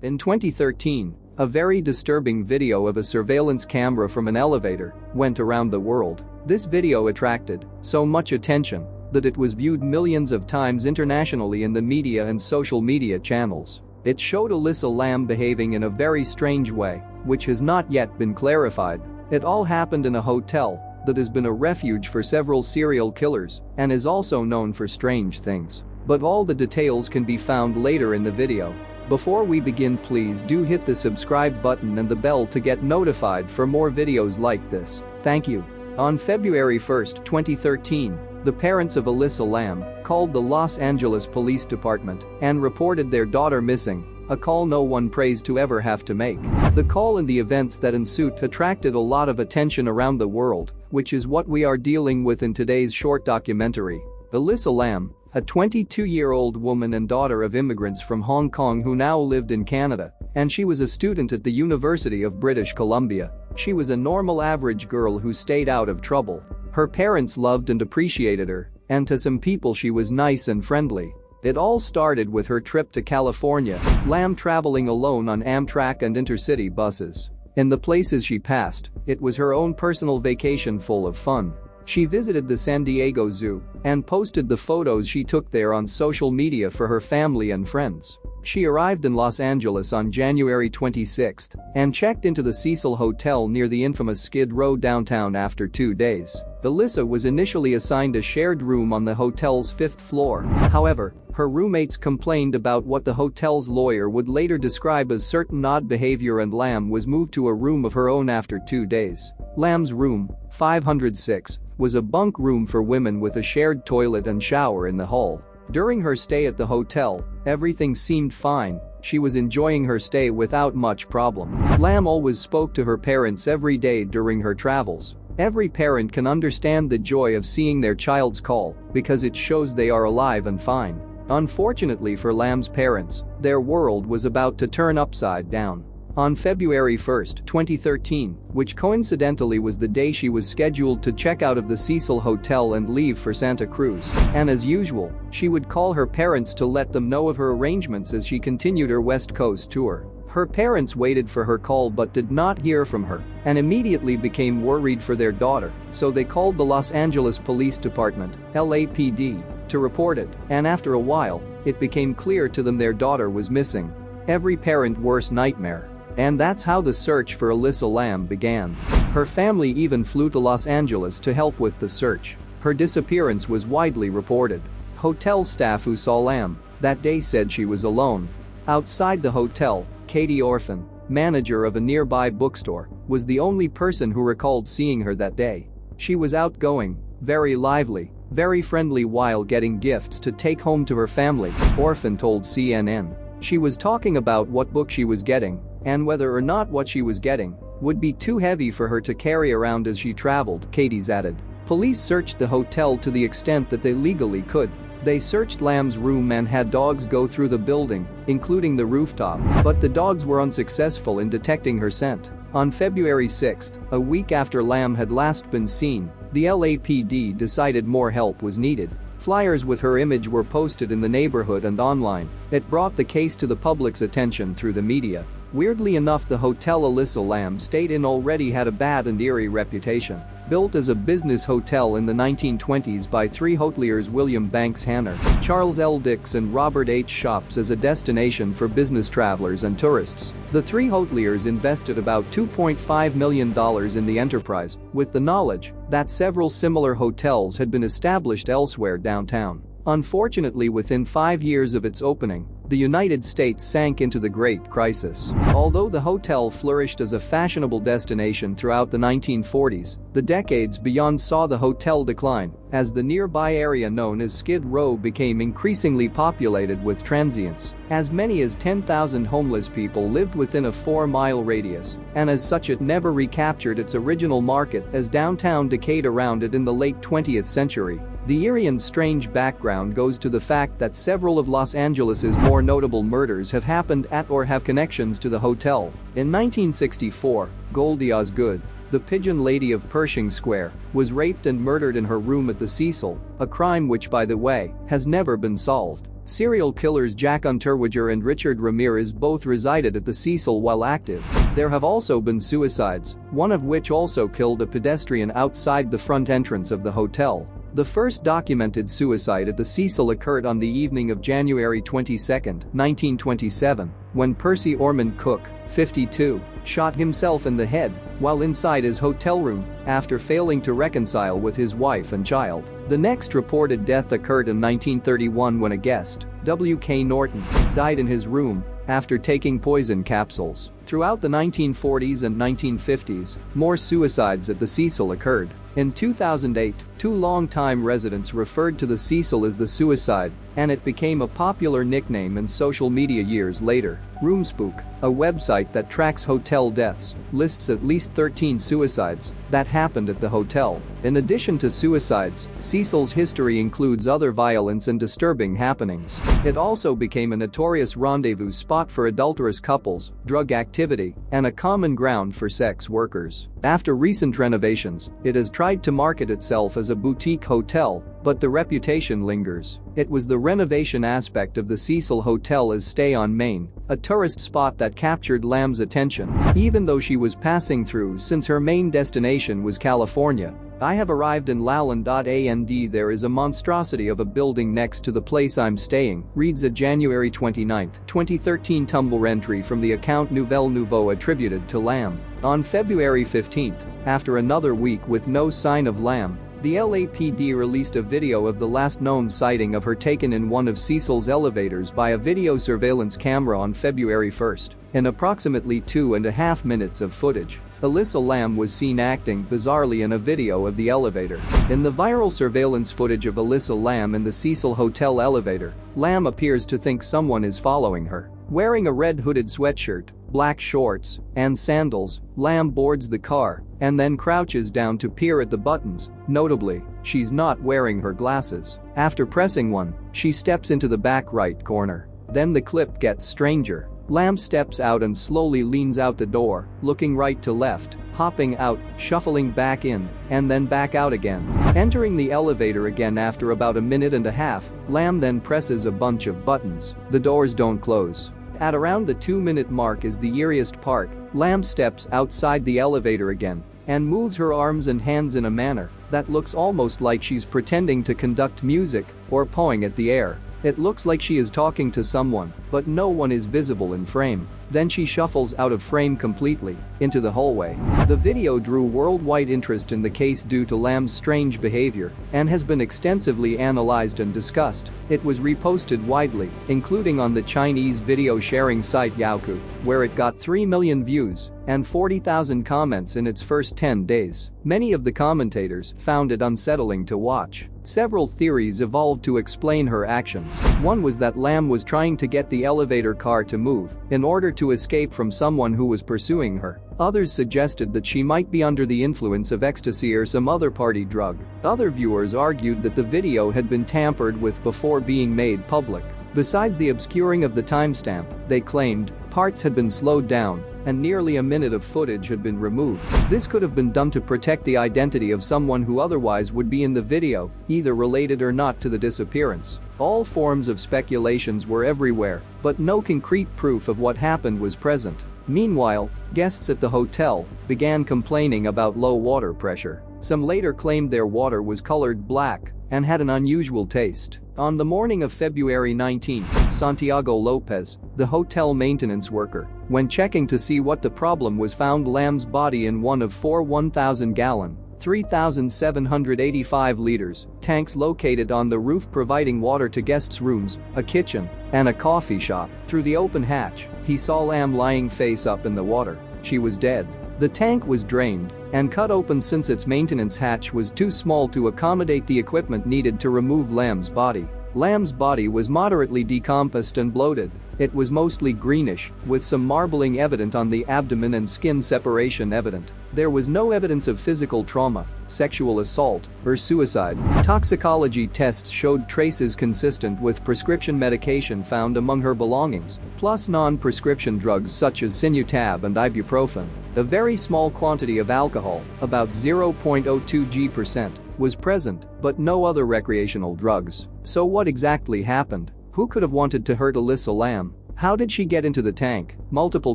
In 2013, a very disturbing video of a surveillance camera from an elevator went around the world. This video attracted so much attention that it was viewed millions of times internationally in the media and social media channels. It showed Elisa Lam behaving in a very strange way, which has not yet been clarified. It all happened in a hotel that has been a refuge for several serial killers and is also known for strange things. But all the details can be found later in the video. Before we begin, please do hit the subscribe button and the bell to get notified for more videos like this. Thank you. On February 1, 2013, the parents of Elisa Lam called the Los Angeles Police Department and reported their daughter missing, a call no one prays to ever have to make. The call and the events that ensued attracted a lot of attention around the world, which is what we are dealing with in today's short documentary. Elisa Lam, a 22-year-old woman and daughter of immigrants from Hong Kong who now lived in Canada, and she was a student at the University of British Columbia. She was a normal average girl who stayed out of trouble. Her parents loved and appreciated her, and to some people she was nice and friendly. It all started with her trip to California, Lam traveling alone on Amtrak and intercity buses. In the places she passed, it was her own personal vacation full of fun. She visited the San Diego Zoo and posted the photos she took there on social media for her family and friends. She arrived in Los Angeles on January 26 and checked into the Cecil Hotel near the infamous Skid Row downtown after 2 days. Elisa was initially assigned a shared room on the hotel's 5th floor. However, her roommates complained about what the hotel's lawyer would later describe as certain odd behavior, and Lam was moved to a room of her own after 2 days. Lam's room, 506, was a bunk room for women with a shared toilet and shower in the hall. During her stay at the hotel, everything seemed fine. She was enjoying her stay without much problem. Lam always spoke to her parents every day during her travels. Every parent can understand the joy of seeing their child's call because it shows they are alive and fine. Unfortunately for Lam's parents, their world was about to turn upside down. On February 1, 2013, which coincidentally was the day she was scheduled to check out of the Cecil Hotel and leave for Santa Cruz, and as usual, she would call her parents to let them know of her arrangements as she continued her West Coast tour. Her parents waited for her call but did not hear from her and immediately became worried for their daughter, so they called the Los Angeles Police Department, LAPD, to report it, and after a while, it became clear to them their daughter was missing. Every parent's worst nightmare. And that's how the search for Elisa Lam began. Her family even flew to Los Angeles to help with the search. Her disappearance was widely reported. Hotel staff who saw Lam that day said she was alone. Outside the hotel, Katie Orphan, manager of a nearby bookstore, was the only person who recalled seeing her that day. She was outgoing, very lively, very friendly while getting gifts to take home to her family, Orphan told CNN. She was talking about what book she was getting and whether or not what she was getting would be too heavy for her to carry around as she traveled, Katie's added. Police searched the hotel to the extent that they legally could. They searched Lam's room and had dogs go through the building, including the rooftop, but the dogs were unsuccessful in detecting her scent. On February 6, a week after Lam had last been seen, the LAPD decided more help was needed. Flyers with her image were posted in the neighborhood and online. It brought the case to the public's attention through the media. Weirdly enough, the hotel Elisa Lam stayed in already had a bad and eerie reputation. Built as a business hotel in the 1920s by three hoteliers William Banks Hanner, Charles L. Dix and Robert H. Shops as a destination for business travelers and tourists, the three hoteliers invested about $2.5 million in the enterprise, with the knowledge that several similar hotels had been established elsewhere downtown. Unfortunately, within 5 years of its opening, the United States sank into the Great Crisis. Although the hotel flourished as a fashionable destination throughout the 1940s, the decades beyond saw the hotel decline as the nearby area known as Skid Row became increasingly populated with transients. As many as 10,000 homeless people lived within a 4-mile radius, and as such it never recaptured its original market as downtown decayed around it in the late 20th century. The eerie and strange background goes to the fact that several of Los Angeles's more notable murders have happened at or have connections to the hotel. In 1964, Goldie Osgood, the Pigeon Lady of Pershing Square, was raped and murdered in her room at the Cecil, a crime which, by the way, has never been solved. Serial killers Jack Unterweger and Richard Ramirez both resided at the Cecil while active. There have also been suicides, one of which also killed a pedestrian outside the front entrance of the hotel. The first documented suicide at the Cecil occurred on the evening of January 22, 1927, when Percy Ormond Cook, 52, shot himself in the head while inside his hotel room after failing to reconcile with his wife and child. The next reported death occurred in 1931 when a guest, W.K. Norton, died in his room after taking poison capsules. Throughout the 1940s and 1950s, more suicides at the Cecil occurred. In 2008, two longtime residents referred to the Cecil as the Suicide, and it became a popular nickname in social media years later. Roomspook, a website that tracks hotel deaths, lists at least 13 suicides that happened at the hotel. In addition to suicides, Cecil's history includes other violence and disturbing happenings. It also became a notorious rendezvous spot for adulterous couples, drug activity, and a common ground for sex workers. After recent renovations, it has tried to market itself as a boutique hotel, but the reputation lingers. It was the renovation aspect of the Cecil Hotel as Stay on Main, a tourist spot that captured Lamb's attention, even though she was passing through since her main destination was California. I have arrived in Lowland. There is a monstrosity of a building next to the place I'm staying, reads a January 29, 2013 Tumblr entry from the account Nouvelle Nouveau attributed to Lamb. On February 15, after another week with no sign of Lamb, the LAPD released a video of the last known sighting of her taken in one of Cecil's elevators by a video surveillance camera on February 1. In approximately 2.5 minutes of footage, Elisa Lam was seen acting bizarrely in a video of the elevator. In the viral surveillance footage of Elisa Lam in the Cecil Hotel elevator, Lam appears to think someone is following her. Wearing a red hooded sweatshirt, black shorts, and sandals, Lam boards the car and then crouches down to peer at the buttons. Notably, she's not wearing her glasses. After pressing one, she steps into the back right corner. Then the clip gets stranger. Lam steps out and slowly leans out the door, looking right to left, hopping out, shuffling back in, and then back out again. Entering the elevator again after about a minute and a half, Lam then presses a bunch of buttons. The doors don't close. At around the 2-minute mark is the eeriest part. Lam steps outside the elevator again and moves her arms and hands in a manner that looks almost like she's pretending to conduct music or pawing at the air. It looks like she is talking to someone, but no one is visible in frame. Then she shuffles out of frame completely into the hallway. The video drew worldwide interest in the case due to Lamb's strange behavior and has been extensively analyzed and discussed. It was reposted widely, including on the Chinese video sharing site Youku, where it got 3 million views and 40,000 comments in its first 10 days. Many of the commentators found it unsettling to watch. Several theories evolved to explain her actions. One was that Lam was trying to get the elevator car to move in order to escape from someone who was pursuing her. Others suggested that she might be under the influence of ecstasy or some other party drug. Other viewers argued that the video had been tampered with before being made public. Besides the obscuring of the timestamp, they claimed, parts had been slowed down and nearly a minute of footage had been removed. This could have been done to protect the identity of someone who otherwise would be in the video, either related or not to the disappearance. All forms of speculations were everywhere, but no concrete proof of what happened was present. Meanwhile, guests at the hotel began complaining about low water pressure. Some later claimed their water was colored black and had an unusual taste. On the morning of February 19, Santiago Lopez, the hotel maintenance worker, when checking to see what the problem was, found Lamb's body in one of 4 1,000-gallon, 3,785 liters tanks located on the roof, providing water to guests' rooms, a kitchen, and a coffee shop. Through the open hatch, he saw Lam lying face up in the water. She was dead. The tank was drained and cut open since its maintenance hatch was too small to accommodate the equipment needed to remove Lamb's body. Lamb's body was moderately decomposed and bloated. It was mostly greenish, with some marbling evident on the abdomen and skin separation evident. There was no evidence of physical trauma, sexual assault, or suicide. Toxicology tests showed traces consistent with prescription medication found among her belongings, plus non-prescription drugs such as Sinutab and ibuprofen. A very small quantity of alcohol, about 0.02%, was present, but no other recreational drugs. So what exactly happened? Who could have wanted to hurt Elisa Lam? How did she get into the tank? Multiple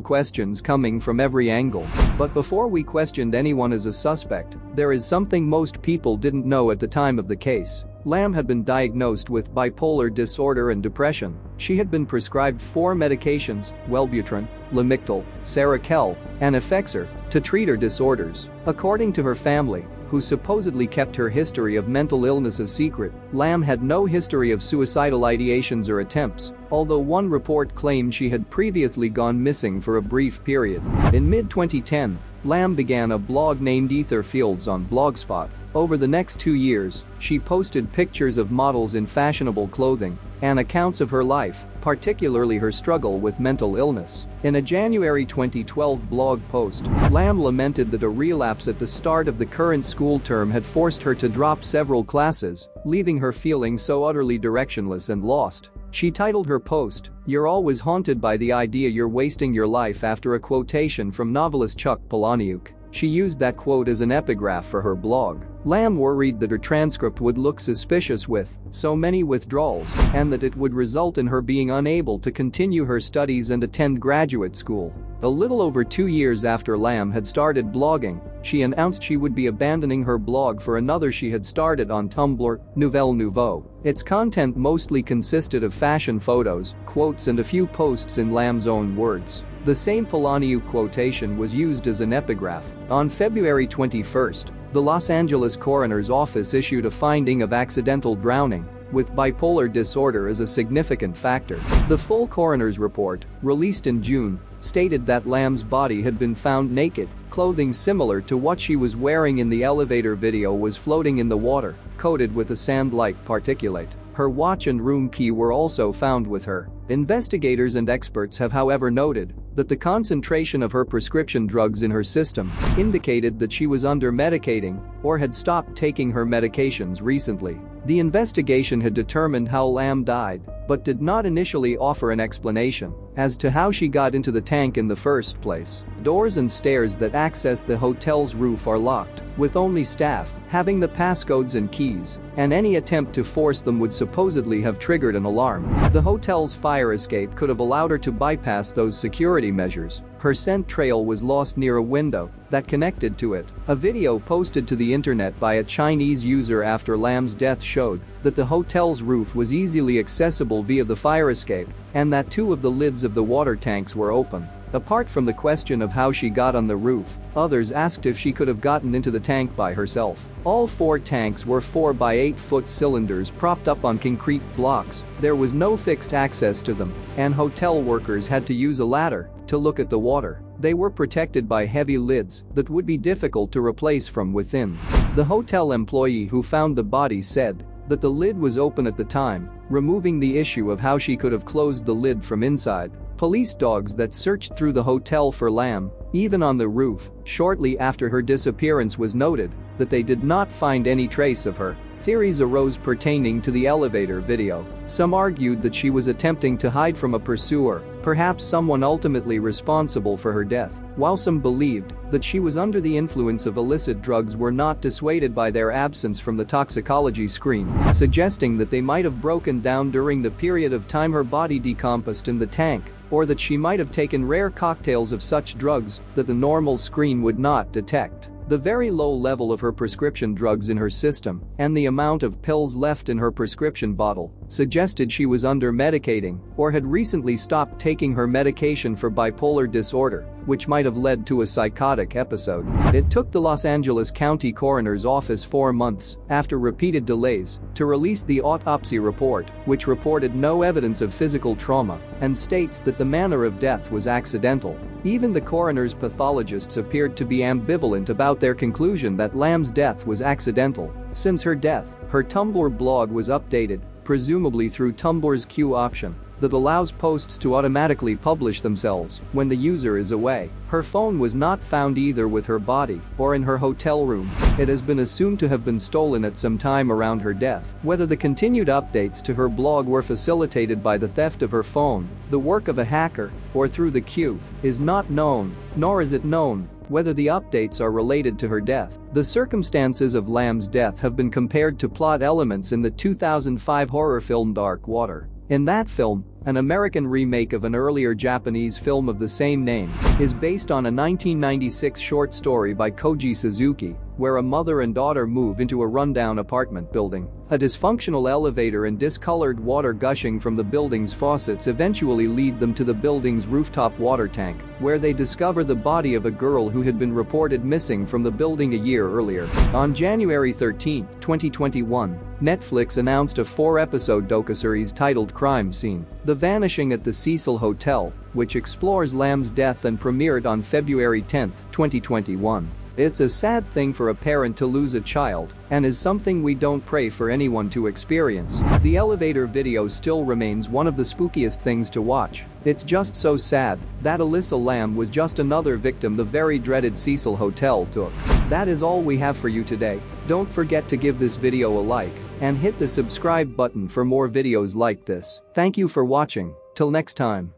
questions coming from every angle. But before we questioned anyone as a suspect, there is something most people didn't know at the time of the case. Lam had been diagnosed with bipolar disorder and depression. She had been prescribed 4 medications, Wellbutrin, Lamictal, Seroquel, and Effexor, to treat her disorders. According to her family, who supposedly kept her history of mental illness a secret, Lam had no history of suicidal ideations or attempts, although one report claimed she had previously gone missing for a brief period. In mid-2010, Lam began a blog named Ether Fields on Blogspot. Over the next 2 years, she posted pictures of models in fashionable clothing and accounts of her life, particularly her struggle with mental illness. In a January 2012 blog post, Lam lamented that a relapse at the start of the current school term had forced her to drop several classes, leaving her feeling so utterly directionless and lost. She titled her post, "You're always haunted by the idea you're wasting your life," after a quotation from novelist Chuck Palahniuk. She used that quote as an epigraph for her blog. Lam worried that her transcript would look suspicious with so many withdrawals and that it would result in her being unable to continue her studies and attend graduate school. A little over 2 years after Lam had started blogging, she announced she would be abandoning her blog for another she had started on Tumblr, Nouvelle Nouveau. Its content mostly consisted of fashion photos, quotes, and a few posts in Lam's own words. The same Palahniuk quotation was used as an epigraph. On February 21, the Los Angeles coroner's office issued a finding of accidental drowning, with bipolar disorder as a significant factor. The full coroner's report, released in June, stated that Lam's body had been found naked, clothing similar to what she was wearing in the elevator video was floating in the water, coated with a sand-like particulate. Her watch and room key were also found with her. Investigators and experts have, however, noted that the concentration of her prescription drugs in her system indicated that she was under-medicating or had stopped taking her medications recently. The investigation had determined how Lam died, but did not initially offer an explanation as to how she got into the tank in the first place. Doors and stairs that access the hotel's roof are locked, with only staff having the passcodes and keys, and any attempt to force them would supposedly have triggered an alarm. The hotel's fire escape could have allowed her to bypass those security measures. Her scent trail was lost near a window that connected to it. A video posted to the internet by a Chinese user after Lam's death showed that the hotel's roof was easily accessible via the fire escape and that 2 of the lids of the water tanks were open. Apart from the question of how she got on the roof, others asked if she could have gotten into the tank by herself. All 4 tanks were 4 by 8 foot cylinders propped up on concrete blocks. There was no fixed access to them, and hotel workers had to use a ladder to look at the water. They were protected by heavy lids that would be difficult to replace from within. The hotel employee who found the body said that the lid was open at the time, removing the issue of how she could have closed the lid from inside. Police dogs that searched through the hotel for Lam, even on the roof, shortly after her disappearance was noted that they did not find any trace of her. Theories arose pertaining to the elevator video. Some argued that she was attempting to hide from a pursuer, perhaps someone ultimately responsible for her death, while some believed that she was under the influence of illicit drugs were not dissuaded by their absence from the toxicology screen, suggesting that they might have broken down during the period of time her body decomposed in the tank, or that she might have taken rare cocktails of such drugs that the normal screen would not detect. The very low level of her prescription drugs in her system and the amount of pills left in her prescription bottle suggested she was under-medicating or had recently stopped taking her medication for bipolar disorder, which might have led to a psychotic episode. It took the Los Angeles County Coroner's Office 4 months, after repeated delays, to release the autopsy report, which reported no evidence of physical trauma and states that the manner of death was accidental. Even the coroner's pathologists appeared to be ambivalent about their conclusion that Lam's death was accidental. Since her death, her Tumblr blog was updated, presumably through Tumblr's Q option that allows posts to automatically publish themselves when the user is away. Her phone was not found either with her body or in her hotel room. It has been assumed to have been stolen at some time around her death. Whether the continued updates to her blog were facilitated by the theft of her phone, the work of a hacker, or through the Q, is not known, nor is it known whether the updates are related to her death. The circumstances of Lam's death have been compared to plot elements in the 2005 horror film Dark Water. In that film, an American remake of an earlier Japanese film of the same name, is based on a 1996 short story by Koji Suzuki, where a mother and daughter move into a rundown apartment building. A dysfunctional elevator and discolored water gushing from the building's faucets eventually lead them to the building's rooftop water tank, where they discover the body of a girl who had been reported missing from the building a year earlier. On January 13, 2021, Netflix announced a 4-episode docuseries titled Crime Scene: The Vanishing at the Cecil Hotel, which explores Lamb's death and premiered on February 10, 2021. It's a sad thing for a parent to lose a child, and is something we don't pray for anyone to experience. The elevator video still remains one of the spookiest things to watch. It's just so sad that Elisa Lam was just another victim the very dreaded Cecil Hotel took. That is all we have for you today. Don't forget to give this video a like and hit the subscribe button for more videos like this. Thank you for watching. Till next time.